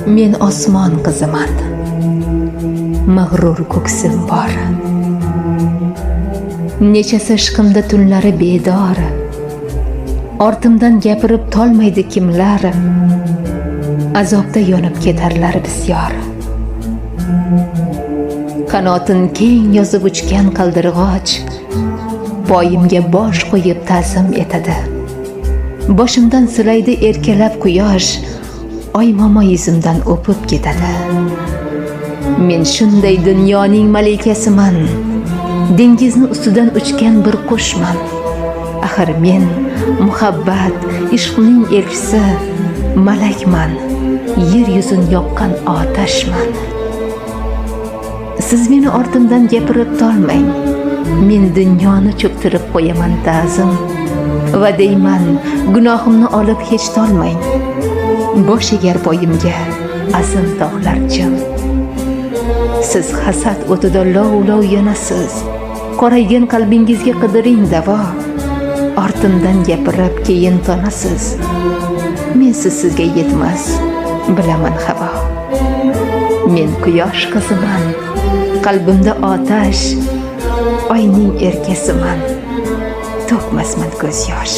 Men osmon qiziman, mag'rur ko'ksim bor. Nechasi ishqimda tunlari bedor, ortimdan gapirib tolmaydi kimlar, azobda yonib ketarlar bisyor. Qanotin keng yozib uchgan qaldirg'och, poyimga bosh qo'yib ta'zim etadi. Boshimdan silaydi erkalab quyosh, oy momo yuzimdan o'pib ketadi. Men shunday dunyoning malikasiman, dengizni ustidan uchgan bir qushman. Axir men muhabbat, ishqning elchisi, malakman, yer yuzin yoqqan otashman. Siz meni ortimdan gapirib tolmang, men dunyoni cho'ktirib qo'yaman ta'zim. Va deyman, gunohimni olib hech tolmang, bosh egar poyimga azim tog'lar jim. Siz hasad o'tida lov-lov yonasiz, qoraygan qalbingizga qidiring davo. Ortimdan gapirib keyin tonasiz, mensiz sizga yetmas, bilaman havo. Men quyosh qiziman, qalbimda otash, oyning erkasiman, to'kmasman ko'z yosh.